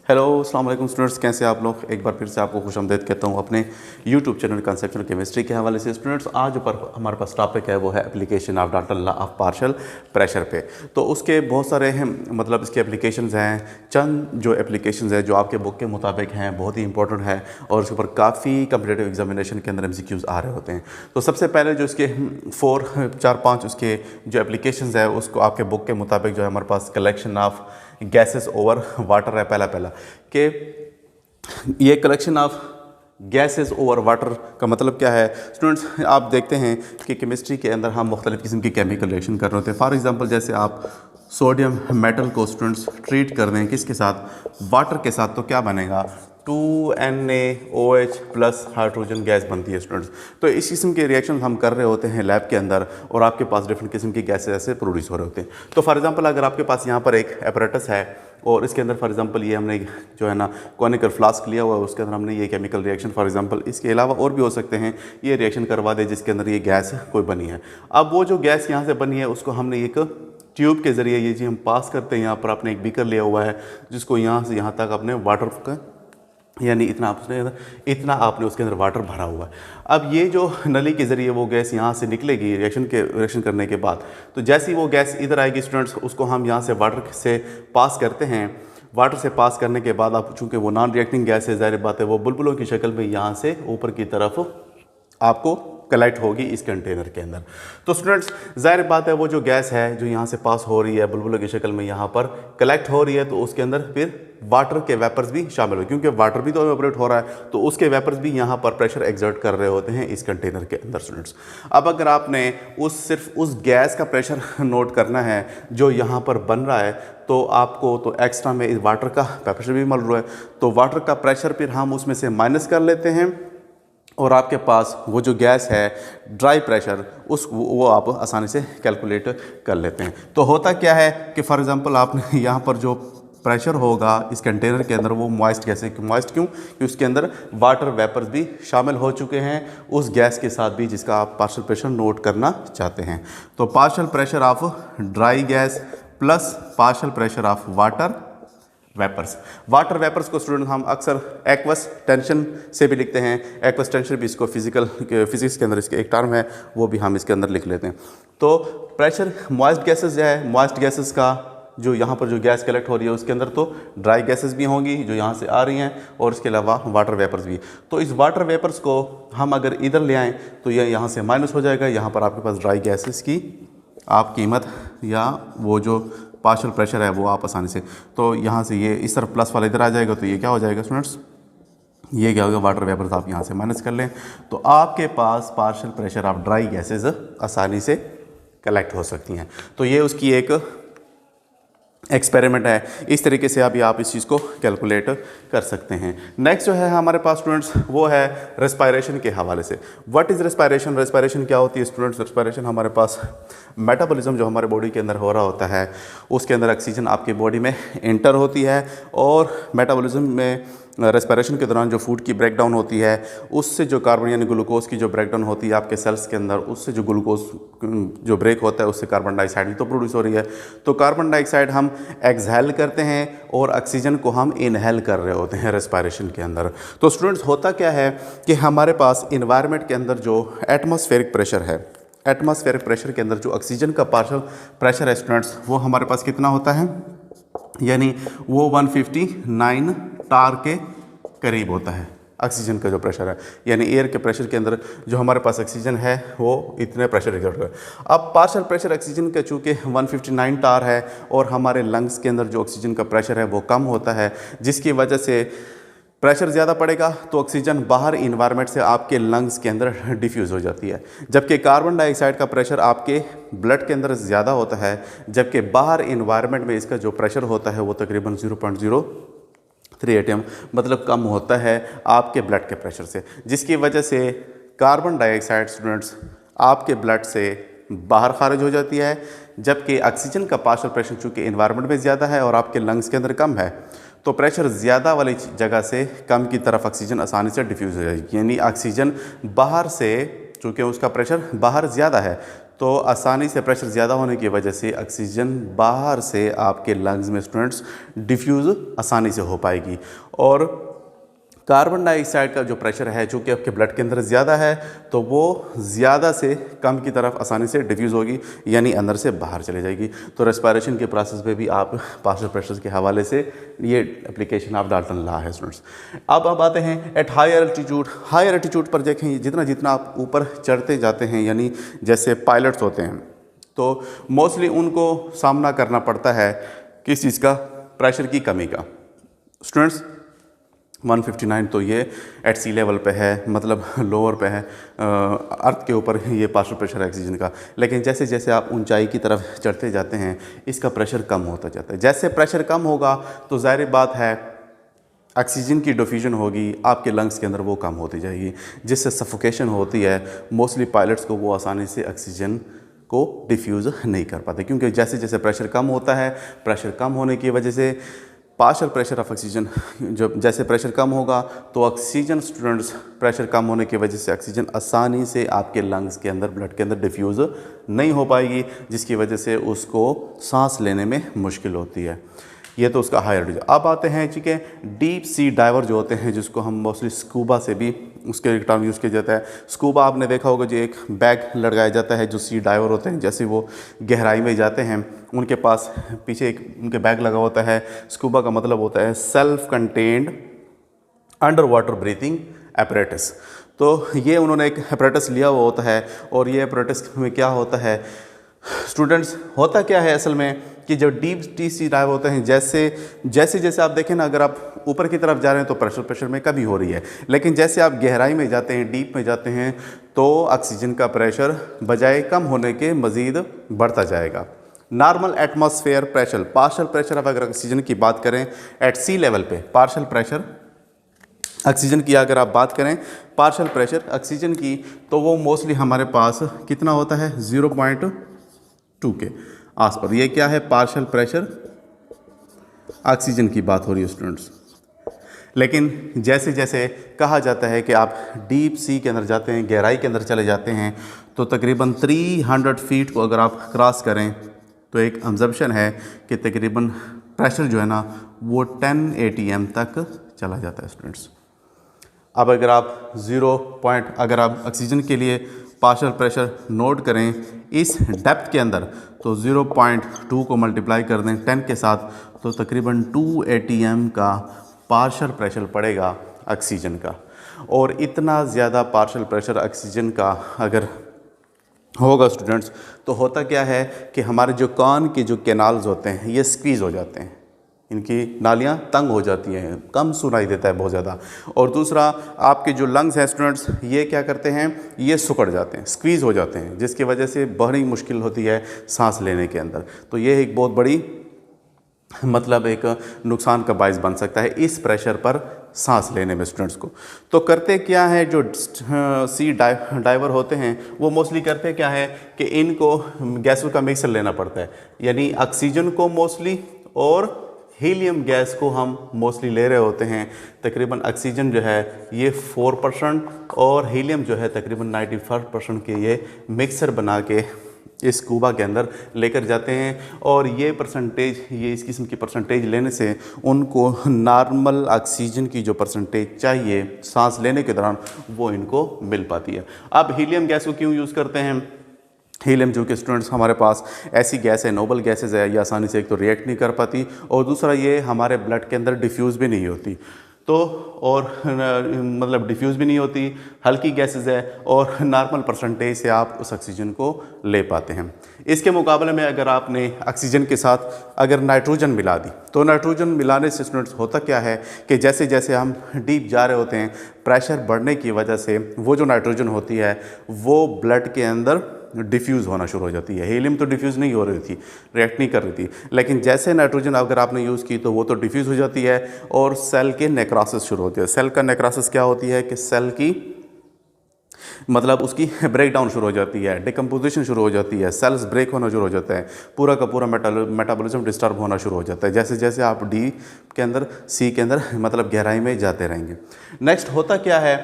Hello अस्सलाम वालेकुम students, कैसे आप लोग। एक बार फिर से आपको खुशामदीद कहता हूँ अपने यूट्यूब चैनल कंसेप्चुअल केमिस्ट्री के हवाले से। स्टूडेंट्स, आज ऊपर हमारे पास टॉपिक है वो है application of Dalton law of partial pressure पे। तो उसके बहुत सारे हैं, मतलब इसके एप्लीकेशंस हैं। चंद जो एप्लीकेशंस हैं जो आपके बुक के मुताबिक हैं, बहुत ही इंपॉर्टेंट है और उसके ऊपर काफ़ी कम्पिटिटिव एग्जामिनेशन के अंदर MCQs आ रहे होते हैं। तो सबसे पहले जो इसके 4-5 उसके जो एप्लीकेशंस है उसको आपके बुक के मुताबिक जो है हमारे पास collection of gases over water है। पहला कि ये collection of gases over water का मतलब क्या है। स्टूडेंट्स, आप देखते हैं कि केमिस्ट्री के अंदर हम मुख्तलिफ़ किस्म की केमिकल रिएक्शन कर रहे होते हैं। फॉर एग्जांपल, जैसे आप सोडियम मेटल को स्टूडेंट्स ट्रीट कर रहे हैं किसके साथ, वाटर के साथ, तो क्या बनेगा 2NaOH प्लस हाइड्रोजन गैस बनती है स्टूडेंट्स। तो इस किस्म के रिएक्शन हम कर रहे होते हैं लैब के अंदर और आपके पास डिफरेंट किस्म की गैसेस ऐसे प्रोड्यूस हो रहे होते हैं। तो फॉर एग्जांपल, अगर आपके पास यहाँ पर एक एपरेटस है और इसके अंदर फॉर एग्जांपल ये हमने जो है ना कॉनिकल फ्लास्क लिया हुआ है, उसके अंदर हमने ये केमिकल रिएक्शन फॉर एग्जांपल, इसके अलावा और भी हो सकते हैं, ये रिएक्शन करवा दे जिसके अंदर ये गैस कोई बनी है। अब वो जो गैस यहाँ से बनी है उसको हमने एक ट्यूब के ज़रिए ये जी हम पास करते हैं। यहाँ पर आपने एक बीकर लिया हुआ है जिसको यहाँ से यहाँ तक आपने वाटर का यानी इतना आपने उसके अंदर वाटर भरा हुआ है। अब ये जो नली के ज़रिए वो गैस यहाँ से निकलेगी रिएक्शन करने के बाद, तो जैसे ही वो गैस इधर आएगी स्टूडेंट्स, उसको हम यहाँ से वाटर से पास करते हैं। वाटर से पास करने के बाद आप चूँकि वो नॉन रिएक्टिंग गैस है, ज़ाहिर बात है वो बुलबुलों की शक्ल में यहाँ से ऊपर की तरफ आपको कलेक्ट होगी इस कंटेनर के अंदर। तो स्टूडेंट्स, जाहिर बात है वो जो गैस है जो यहाँ से पास हो रही है बुलबुलों की शक्ल में यहाँ पर कलेक्ट हो रही है, तो उसके अंदर फिर वाटर के वेपर्स भी शामिल हो, क्योंकि वाटर भी तो इवेपोरेट हो रहा है, तो उसके वेपर्स भी यहाँ पर प्रेशर एक्सर्ट कर रहे होते हैं इस कंटेनर के अंदर स्टूडेंट्स। अब अगर आपने सिर्फ उस गैस का प्रेशर नोट करना है जो यहाँ पर बन रहा है, तो आपको तो एक्स्ट्रा में इस वाटर का प्रेशर भी मिल रहा है, तो वाटर का प्रेशर फिर हम उसमें से माइनस कर लेते हैं और आपके पास वो जो गैस है ड्राई प्रेशर वो आप आसानी से कैलकुलेट कर लेते हैं। तो होता क्या है कि फॉर एग्जांपल आपने यहाँ पर जो प्रेशर होगा इस कंटेनर के अंदर वो मॉइस्ट गैस है। मॉइस्ट क्यों? कि उसके अंदर वाटर वेपर्स भी शामिल हो चुके हैं उस गैस के साथ भी जिसका आप पार्शियल प्रेशर नोट करना चाहते हैं। तो partial pressure of dry gas plus partial pressure of water vapours. Water vapours को स्टूडेंट हम अक्सर एक्वस टेंशन से भी लिखते हैं। एक्वस टेंशन भी इसको फिजिक्स के अंदर इसके एक टर्म है, वो भी हम इसके अंदर लिख लेते हैं। तो प्रेशर मॉइस्ट गैसेस जो है, मॉइस्ट गैसेस का जो यहाँ पर जो गैस कलेक्ट हो रही है उसके अंदर तो ड्राई गैसेस भी होंगी जो यहाँ से आ रही हैं और इसके अलावा वाटर वेपर्स भी। तो इस वाटर वेपर्स को हम अगर इधर ले आएँ तो ये यहाँ से माइनस हो जाएगा। यहाँ पर आपके पास ड्राई गैसेस की आप कीमत या वो जो पार्शियल प्रेशर है वो आप आसानी से, तो यहाँ से ये इस तरफ प्लस वाला इधर आ जाएगा, तो ये क्या हो जाएगा स्टूडेंट्स, ये क्या होगा, वाटर वेपर्स आप यहाँ से माइनस कर लें तो आपके पास partial pressure of dry gases आसानी से कलेक्ट हो सकती हैं। तो ये उसकी एक एक्सपेरिमेंट है। इस तरीके से अभी आप इस चीज़ को कैलकुलेट कर सकते हैं। नेक्स्ट जो है हमारे पास स्टूडेंट्स वो है रेस्पायरेशन के हवाले से। What is respiration? रेस्पायरेशन क्या होती है स्टूडेंट्स? रेस्पायरेशन हमारे पास मेटाबॉलिज्म जो हमारे बॉडी के अंदर हो रहा होता है उसके अंदर ऑक्सीजन आपकी बॉडी में एंटर होती है और मेटाबॉलिज्म में रेस्पिरेशन के दौरान जो फूड की ब्रेकडाउन होती है उससे जो कार्बन यानी ग्लूकोज की जो ब्रेकडाउन होती है आपके सेल्स के अंदर, उससे जो ग्लूकोज जो ब्रेक होता है उससे कार्बन डाइऑक्साइड भी तो प्रोड्यूस हो रही है। तो कार्बन डाइऑक्साइड हम एक्सहेल करते हैं और ऑक्सीजन को हम इनहेल कर रहे होते हैं रेस्पिरेशन के अंदर। तो स्टूडेंट्स, होता क्या है कि हमारे पास इन्वायरमेंट के अंदर जो एटमॉस्फेरिक प्रेशर है, एटमॉस्फेरिक प्रेशर के अंदर जो ऑक्सीजन का पार्शियल प्रेशर है स्टूडेंट्स, वो हमारे पास कितना होता है, यानी वो 159 टार के करीब होता है ऑक्सीजन का जो प्रेशर है, यानी एयर के प्रेशर के अंदर जो हमारे पास ऑक्सीजन है वो इतने प्रेशर एग्जर्ट है। अब पार्शियल प्रेशर ऑक्सीजन का चूँकि 159 टार है और हमारे लंग्स के अंदर जो ऑक्सीजन का प्रेशर है वो कम होता है, जिसकी वजह से प्रेशर ज़्यादा पड़ेगा तो ऑक्सीजन बाहर इन्वायरमेंट से आपके लंग्स के अंदर डिफ्यूज़ हो जाती है, जबकि कार्बन डाइऑक्साइड का प्रेशर आपके ब्लड के अंदर ज़्यादा होता है, जबकि बाहर इन्वायरमेंट में इसका जो प्रेशर होता है वो तकरीबन 0.03 atm मतलब कम होता है आपके ब्लड के प्रेशर से, जिसकी वजह से कार्बन डाइऑक्साइड स्टूडेंट्स आपके ब्लड से बाहर खारिज हो जाती है, जबकि ऑक्सीजन का पार्शियल प्रेशर चूँकि इन्वायरमेंट में ज़्यादा है और आपके लंग्स के अंदर कम है, तो प्रेशर ज़्यादा वाली जगह से कम की तरफ ऑक्सीजन आसानी से डिफ्यूज़ हो जाएगी, यानी ऑक्सीजन बाहर से, चूँकि उसका प्रेशर बाहर ज़्यादा है तो आसानी से प्रेशर ज़्यादा होने की वजह से ऑक्सीजन बाहर से आपके लंग्स में स्टूडेंट्स डिफ्यूज़ आसानी से हो पाएगी। और कार्बन डाइऑक्साइड का जो प्रेशर है जो कि आपके ब्लड के अंदर ज़्यादा है, तो वो ज़्यादा से कम की तरफ आसानी से डिफ्यूज़ होगी, यानी अंदर से बाहर चले जाएगी। तो रेस्पिरेशन के प्रोसेस पे भी आप पार्शियल प्रेशर के हवाले से ये एप्लीकेशन ऑफ डाल्टन लॉ है स्टूडेंट्स। अब आते हैं at higher altitude. Higher altitude पर देखें, जितना जितना आप ऊपर चढ़ते जाते हैं, यानी जैसे पायलट्स होते हैं, तो मोस्टली उनको सामना करना पड़ता है किस चीज़ का, प्रेशर की कमी का। स्टूडेंट्स 159 तो ये एट सी लेवल पे है, मतलब लोअर पे है, अर्थ के ऊपर ये पार्शियल प्रेशर है ऑक्सीजन का। लेकिन जैसे जैसे आप ऊंचाई की तरफ चढ़ते जाते हैं, इसका प्रेशर कम होता जाता है। जैसे प्रेशर कम होगा तो ज़ाहिर बात है ऑक्सीजन की डिफ्यूजन होगी आपके लंग्स के अंदर, वो कम होती जाएगी, जिससे सफोकेशन होती है। मोस्टली पायलट्स को वो आसानी से ऑक्सीजन को डिफ्यूज़ नहीं कर पाते, क्योंकि जैसे जैसे प्रेशर कम होता है, प्रेशर कम होने की वजह से पार्शियल प्रेशर ऑफ ऑक्सीजन, जब जैसे प्रेशर कम होगा तो ऑक्सीजन स्टूडेंट्स, प्रेशर कम होने की वजह से ऑक्सीजन आसानी से आपके लंग्स के अंदर, ब्लड के अंदर डिफ्यूज़ नहीं हो पाएगी, जिसकी वजह से उसको सांस लेने में मुश्किल होती है। ये तो उसका हायर एल्टीट्यूड। अब आते हैं, ठीक है, डीप सी डाइवर जो होते हैं, जिसको हम मोस्टली स्कूबा से भी उसके टर्म यूज़ किया जाता है। स्कूबा आपने देखा होगा, जो एक बैग लगाया जाता है, जो सी डाइवर होते हैं, जैसे वो गहराई में जाते हैं उनके पास पीछे एक उनके बैग लगा होता है। स्कूबा का मतलब होता है self contained under water breathing apparatus. तो ये उन्होंने एक एपरेटस लिया हुआ होता है, और ये एपरेटस में क्या होता है स्टूडेंट्स, होता क्या है असल में कि जो डीप टी सी डाइव होते हैं, जैसे जैसे आप देखें ना, अगर आप ऊपर की तरफ जा रहे हैं तो प्रेशर में कमी हो रही है, लेकिन जैसे आप गहराई में जाते हैं, डीप में जाते हैं, तो ऑक्सीजन का प्रेशर बजाय कम होने के मज़ीद बढ़ता जाएगा। Normal atmosphere pressure, partial pressure, अब अगर ऑक्सीजन की बात करें एट सी लेवल पे, पार्शियल प्रेशर ऑक्सीजन की अगर आप बात करें, पार्शियल प्रेशर ऑक्सीजन की, तो वो मोस्टली हमारे पास कितना होता है, 0.2 के आसपास। ये क्या है, पार्शियल प्रेशर ऑक्सीजन की बात हो रही है स्टूडेंट्स। लेकिन जैसे जैसे कहा जाता है कि आप डीप सी के अंदर जाते हैं, गहराई के अंदर चले जाते हैं, तो तकरीबन 300 फीट को अगर आप क्रॉस करें, तो एक अम्जम्पशन है कि तकरीबन प्रेशर जो है ना वो 10 atm तक चला जाता है स्टूडेंट्स। अब अगर आप अगर आप ऑक्सीजन के लिए पार्शियल प्रेशर नोट करें इस डेप्थ के अंदर, तो 0.2 को मल्टीप्लाई कर दें 10 के साथ, तो तकरीबन 2 atm का पार्शियल प्रेशर पड़ेगा ऑक्सीजन का। और इतना ज़्यादा पार्शियल प्रेशर ऑक्सीजन का अगर होगा स्टूडेंट्स, तो होता क्या है कि हमारे जो कान के जो कैनाल्स होते हैं ये स्क्वीज़ हो जाते हैं, इनकी नालियाँ तंग हो जाती हैं, कम सुनाई देता है बहुत ज़्यादा। और दूसरा, आपके जो लंग्स हैं स्टूडेंट्स, ये क्या करते हैं, ये सिकुड़ जाते हैं, स्क्वीज़ हो जाते हैं, जिसकी वजह से बड़ी मुश्किल होती है सांस लेने के अंदर। तो ये एक बहुत बड़ी मतलब एक नुकसान का बायस बन सकता है इस प्रेशर पर सांस लेने में स्टूडेंट्स को। तो करते क्या है, जो सी डाइवर होते हैं वो मोस्टली करते क्या है कि इनको गैसों का मिक्सर लेना पड़ता है, यानी ऑक्सीजन को मोस्टली और हीलियम गैस को हम मोस्टली ले रहे होते हैं। तकरीबन ऑक्सीजन जो है ये 4% और हीलियम जो है तकरीबन 95% के ये मिक्सर बना के इस स्कूबा के अंदर लेकर जाते हैं। और ये परसेंटेज, ये इस किस्म की परसेंटेज लेने से उनको नॉर्मल ऑक्सीजन की जो परसेंटेज चाहिए सांस लेने के दौरान वो इनको मिल पाती है। अब हीलियम गैस को क्यों यूज़ करते हैं, हीलियम जो कि स्टूडेंट्स हमारे पास ऐसी गैस है, नोबल गैसेज है, ये आसानी से एक तो रिएक्ट नहीं कर पाती, और दूसरा ये हमारे ब्लड के अंदर डिफ्यूज़ भी नहीं होती, तो और मतलब डिफ्यूज़ भी नहीं होती, हल्की गैसेज है, और नॉर्मल परसेंटेज से आप उस ऑक्सीजन को ले पाते हैं। इसके मुकाबले में अगर आपने ऑक्सीजन के साथ अगर नाइट्रोजन मिला दी, तो नाइट्रोजन मिलाने से स्टूडेंट्स होता क्या है कि जैसे जैसे हम डीप जा रहे होते हैं, प्रेशर बढ़ने की वजह से वो जो नाइट्रोजन होती है वो ब्लड के अंदर डिफ्यूज़ होना शुरू हो जाती है। हीलियम तो डिफ्यूज़ नहीं हो रही थी, रिएक्ट नहीं कर रही थी, लेकिन जैसे नाइट्रोजन अगर आपने यूज़ की तो वो तो डिफ्यूज़ हो जाती है और सेल के नेक्रोसिस शुरू होती है। सेल का नेक्रोसिस क्या होती है कि सेल की मतलब उसकी ब्रेक डाउन शुरू हो जाती है, डिकम्पोजिशन शुरू हो जाती है, सेल्स ब्रेक होना शुरू हो जाता है, पूरा का पूरा मेटाबॉलिज्म डिस्टर्ब होना शुरू हो जाता है जैसे जैसे आप डी के अंदर, सी के अंदर मतलब गहराई में जाते रहेंगे। नेक्स्ट होता क्या है,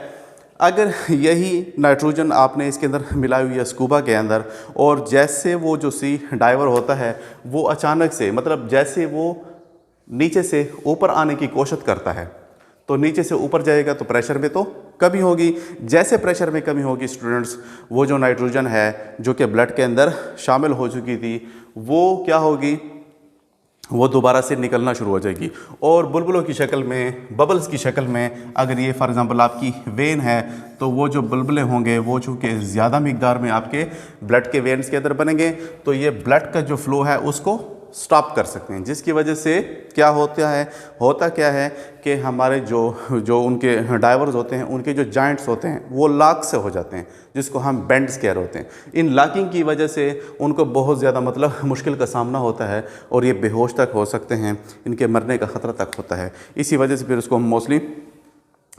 अगर यही नाइट्रोजन आपने इसके अंदर मिलाई हुई है स्कूबा के अंदर, और जैसे वो जो सी डाइवर होता है वो अचानक से, मतलब जैसे वो नीचे से ऊपर आने की कोशिश करता है, तो नीचे से ऊपर जाएगा तो प्रेशर में तो कमी होगी। जैसे प्रेशर में कमी होगी स्टूडेंट्स, वो जो नाइट्रोजन है जो कि ब्लड के अंदर शामिल हो चुकी थी, वो क्या होगी, वो दोबारा से निकलना शुरू हो जाएगी और बुलबुलों की शक्ल में, बबल्स की शक्ल में। अगर ये फॉर एग्जांपल आपकी वेन है तो वो जो बुलबुले होंगे वो चूँकि ज़्यादा मिकदार में आपके ब्लड के वेन्स के अंदर बनेंगे, तो ये ब्लड का जो फ्लो है उसको स्टॉप कर सकते हैं, जिसकी वजह से क्या होता क्या है कि हमारे जो उनके डाइवर्स होते हैं, उनके जो जॉइंट्स होते हैं वो लॉक से हो जाते हैं, जिसको हम बेंड्स कह रहे होते हैं। इन लॉकिंग की वजह से उनको बहुत ज़्यादा मतलब मुश्किल का सामना होता है और ये बेहोश तक हो सकते हैं, इनके मरने का ख़तरा तक होता है। इसी वजह से फिर उसको हम मोस्टली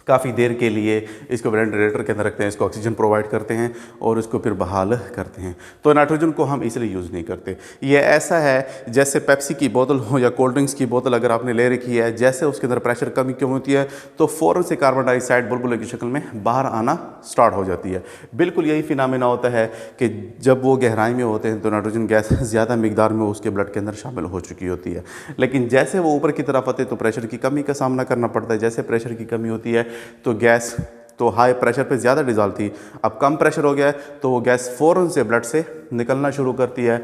काफ़ी देर के लिए इसको वेंटिलेटर के अंदर रखते हैं, इसको ऑक्सीजन प्रोवाइड करते हैं और इसको फिर बहाल करते हैं। तो नाइट्रोजन को हम इसलिए यूज़ नहीं करते। ये ऐसा है जैसे पेप्सी की बोतल हो या कोल्ड ड्रिंक्स की बोतल अगर आपने ले रखी है, जैसे उसके अंदर प्रेशर कमी क्यों होती है तो फ़ौरन से कार्बन डाइऑक्साइड बुलबुले की शक्ल में बाहर आना स्टार्ट हो जाती है। बिल्कुल यही फिनोमेना होता है कि जब वो गहराई में होते हैं तो नाइट्रोजन गैस ज़्यादा मिकदार में उसके ब्लड के अंदर शामिल हो चुकी होती है, लेकिन जैसे वो ऊपर की तरफ आते हैं तो प्रेशर की कमी का सामना करना पड़ता है। जैसे प्रेशर की कमी होती है तो गैस तो हाई प्रेशर पे ज़्यादा डिज़ोल्व थी, अब कम प्रेशर हो गया है तो वो गैस फ़ौरन से ब्लड से निकलना शुरू करती है,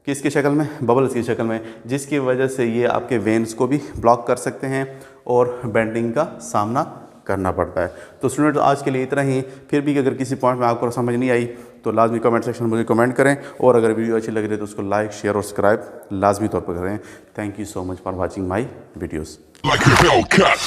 किसकी शक्ल में, बबल्स की शक्ल में, जिसकी वजह से ये आपके वेन्स को भी ब्लॉक कर सकते हैं और बेंडिंग का सामना करना पड़ता है। तो स्टूडेंट आज के लिए इतना ही। फिर भी अगर किसी पॉइंट में आपको समझ नहीं आई तो लाजमी कमेंट सेक्शन में मुझे कमेंट करें, और अगर वीडियो अच्छी लग रही है तो उसको लाइक, शेयर और सब्सक्राइब लाजमी तौर पर करें। Thank you so much for watching my videos. Like a Hellcat.